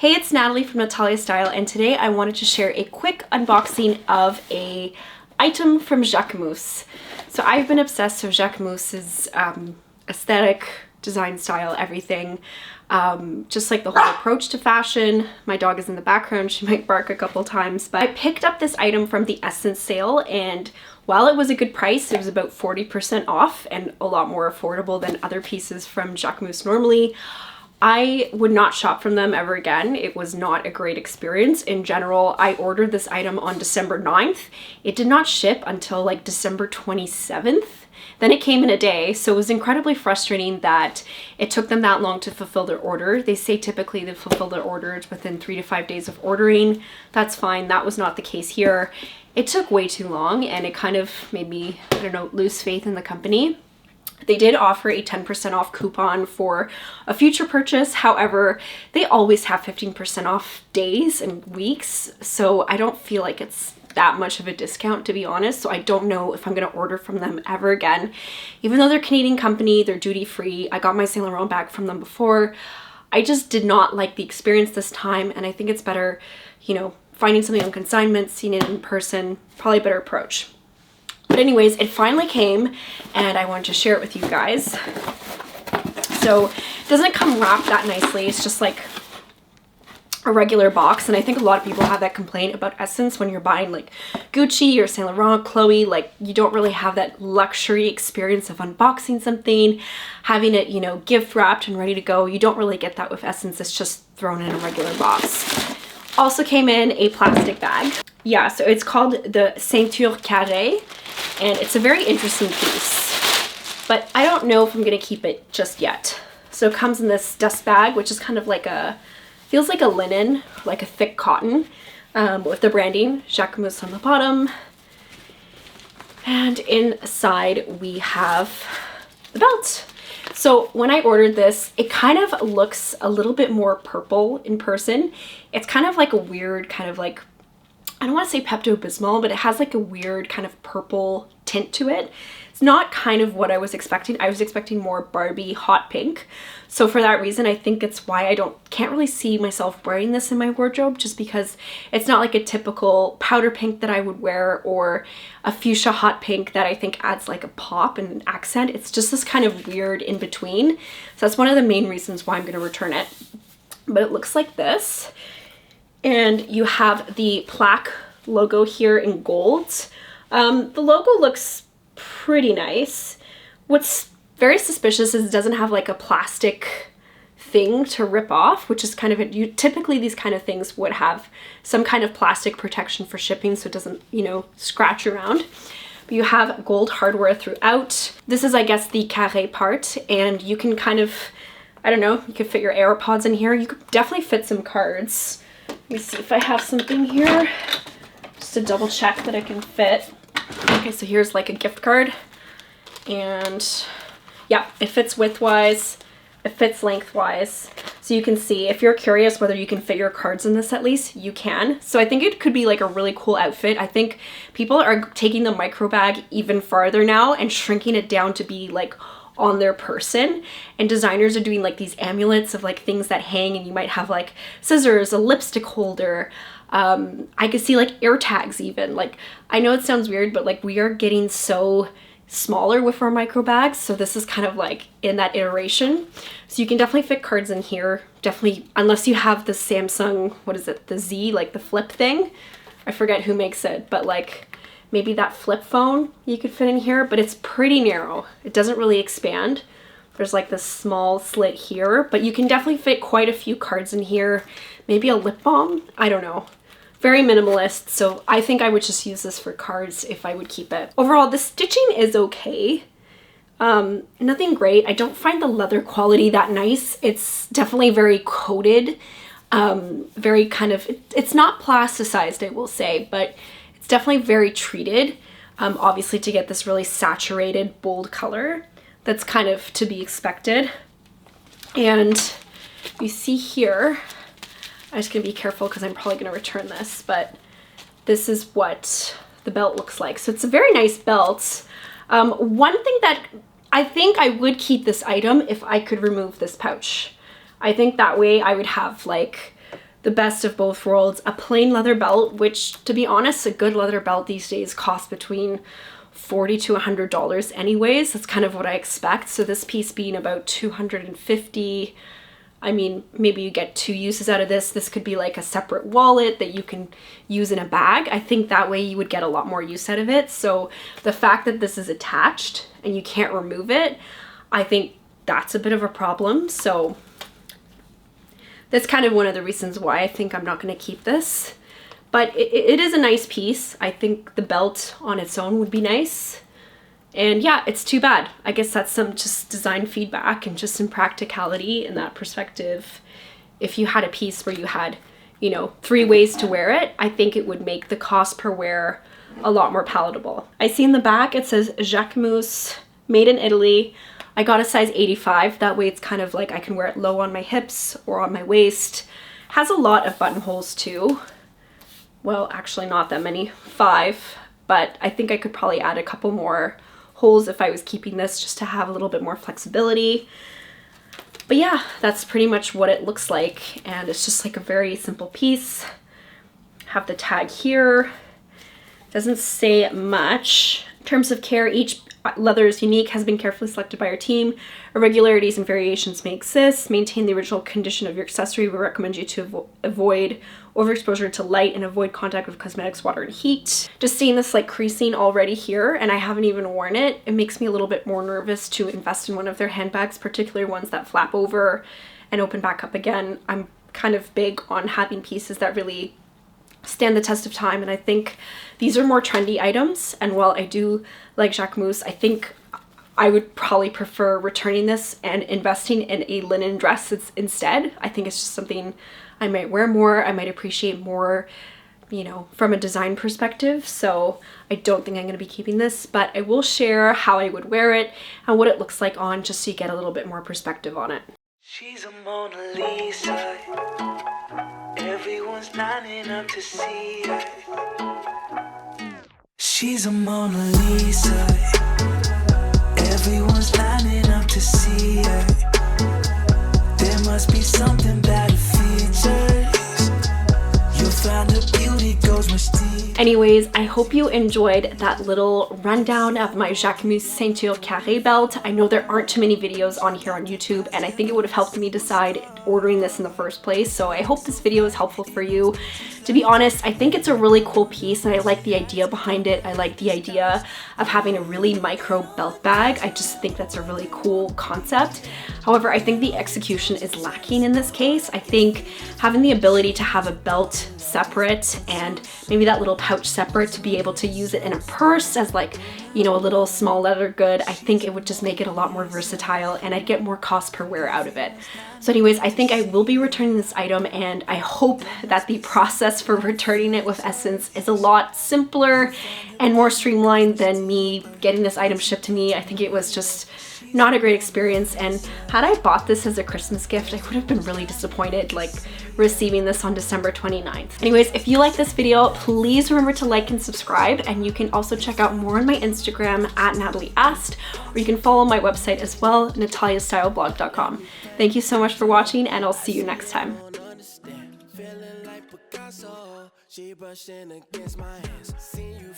Hey, it's Natalie from Natalia Style, and today I wanted to share a quick unboxing of a item from Jacquemus. So I've been obsessed with Jacquemus's aesthetic, design style, everything. Just like the whole approach to fashion. My dog is in the background, she might bark a couple times, but I picked up this item from the SSENSE sale, and while it was a good price, it was about 40% off and a lot more affordable than other pieces from Jacquemus normally. I would not shop from them ever again. It was not a great experience. In general, I ordered this item on December 9th. It did not ship until like December 27th. Then it came in a day, so it was incredibly frustrating that it took them that long to fulfill their order. They say typically they fulfill their orders within 3 to 5 days of ordering. That's fine. That was not the case here. It took way too long, and it kind of made me, I don't know, lose faith in the company. They did offer a 10% off coupon for a future purchase. However, they always have 15% off days and weeks, so I don't feel like it's that much of a discount, to be honest. So I don't know if I'm going to order from them ever again. Even though they're a Canadian company, they're duty-free. I got my Saint Laurent bag from them before. I just did not like the experience this time, and I think it's better, you know, finding something on consignment, seeing it in person, probably a better approach. But anyways, it finally came, and I wanted to share it with you guys. So it doesn't come wrapped that nicely. It's just like a regular box, and I think a lot of people have that complaint about SSENSE when you're buying like Gucci or Saint Laurent, Chloe, like you don't really have that luxury experience of unboxing something, having it, you know, gift wrapped and ready to go. You don't really get that with SSENSE. It's just thrown in a regular box. Also came in a plastic bag. Yeah, so it's called the Ceinture Carrée, and it's a very interesting piece, but I don't know if I'm gonna keep it just yet. So it comes in this dust bag, which is kind of like a, feels like a linen, like a thick cotton, with the branding, Jacquemus on the bottom. And inside we have the belt. So when I ordered this, it kind of looks a little bit more purple in person. It's kind of like a weird kind of like, I don't want to say Pepto-Bismol, but it has like a weird kind of purple tint to it. It's not kind of what I was expecting. I was expecting more Barbie hot pink. So for that reason, I think it's why I can't really see myself wearing this in my wardrobe, just because it's not like a typical powder pink that I would wear or a fuchsia hot pink that I think adds like a pop and an accent. It's just this kind of weird in between. So that's one of the main reasons why I'm going to return it. But it looks like this. And you have the plaque logo here in gold. The logo looks pretty nice. What's very suspicious is it doesn't have like a plastic thing to rip off, which is kind of, typically these kind of things would have some kind of plastic protection for shipping so it doesn't, you know, scratch around. But you have gold hardware throughout. This is, I guess, the carré part, and you can kind of, I don't know, you could fit your AirPods in here. You could definitely fit some cards. Let me see if I have something here just to double check that I can fit. Okay, so here's like a gift card, and yeah, it fits widthwise, it fits lengthwise. So you can see, if you're curious whether you can fit your cards in this, at least you can. So I think it could be like a really cool outfit. I think people are taking the micro bag even farther now and shrinking it down to be like on their person, and designers are doing like these amulets of like things that hang, and you might have like scissors, a lipstick holder. I could see like air tags even. Like, I know it sounds weird, but like we are getting so smaller with our micro bags, so this is kind of like in that iteration. So you can definitely fit cards in here, definitely, unless you have the Samsung, what is it, the Z, like the flip thing. I forget who makes it, but like maybe that flip phone you could fit in here, but it's pretty narrow. It doesn't really expand. There's like this small slit here, but you can definitely fit quite a few cards in here. Maybe a lip balm, I don't know. Very minimalist, so I think I would just use this for cards if I would keep it. Overall, the stitching is okay. Nothing great. I don't find the leather quality that nice. It's definitely very coated, very kind of, it's not plasticized, I will say, but it's definitely very treated, obviously to get this really saturated, bold color. That's kind of to be expected. And you see here, I'm just gonna be careful because I'm probably gonna return this, but this is what the belt looks like. So it's a very nice belt. One thing that I think I would keep this item if I could remove this pouch. I think that way I would have like the best of both worlds, a plain leather belt, which to be honest, a good leather belt these days costs between $40 to $100 anyways. That's kind of what I expect. So this piece being about $250, I mean, maybe you get 2 uses out of this. This could be like a separate wallet that you can use in a bag. I think that way you would get a lot more use out of it. So the fact that this is attached and you can't remove it, I think that's a bit of a problem. So that's kind of one of the reasons why I think I'm not going to keep this. But it is a nice piece. I think the belt on its own would be nice. And yeah, it's too bad. I guess that's some just design feedback and just some practicality in that perspective. If you had a piece where you had, you know, 3 ways to wear it, I think it would make the cost per wear a lot more palatable. I see in the back it says Jacquemus, made in Italy. I got a size 85. That way it's kind of like I can wear it low on my hips or on my waist. Has a lot of buttonholes too. Well, actually not that many, 5, but I think I could probably add a couple more holes if I was keeping this just to have a little bit more flexibility. But yeah, that's pretty much what it looks like. And it's just like a very simple piece. Have the tag here. Doesn't say much. In terms of care, each leather is unique, has been carefully selected by our team. Irregularities and variations may exist. Maintain the original condition of your accessory. We recommend you to avoid overexposure to light and avoid contact with cosmetics, water, and heat. Just seeing this like creasing already here, and I haven't even worn it, it makes me a little bit more nervous to invest in one of their handbags, particularly ones that flap over and open back up again. I'm kind of big on having pieces that really stand the test of time, and I think these are more trendy items. And while I do like Jacquemus, I think I would probably prefer returning this and investing in a linen dress instead. I think it's just something I might wear more, I might appreciate more, you know, from a design perspective. So I don't think I'm going to be keeping this, but I will share how I would wear it and what it looks like on, just so you get a little bit more perspective on it. She's a Mona Lisa. Everyone's lining up to see her. She's a Mona Lisa. Everyone's lining up to see her. There must be something about her features. You'll find her beauty goes much deeper. Anyways, I hope you enjoyed that little rundown of my Jacquemus Ceinture Carrée belt. I know there aren't too many videos on here on YouTube, and I think it would have helped me decide ordering this in the first place. So I hope this video is helpful for you. To be honest, I think it's a really cool piece, and I like the idea behind it. I like the idea of having a really micro belt bag. I just think that's a really cool concept. However, I think the execution is lacking in this case. I think having the ability to have a belt separate and maybe that little pouch separate to be able to use it in a purse as like, you know, a little small leather good, I think it would just make it a lot more versatile and I'd get more cost per wear out of it. So anyways, I think I will be returning this item, and I hope that the process for returning it with SSENSE is a lot simpler and more streamlined than me getting this item shipped to me. I think it was just not a great experience, and had I bought this as a Christmas gift, I would have been really disappointed like receiving this on December 29th. Anyways, if you like this video, please remember to like and subscribe, and you can also check out more on my Instagram at Natalie Asked, or you can follow my website as well, nataliastyleblog.com. Thank you so much for watching, and I'll see you next time. She brushing against my hands. Seen you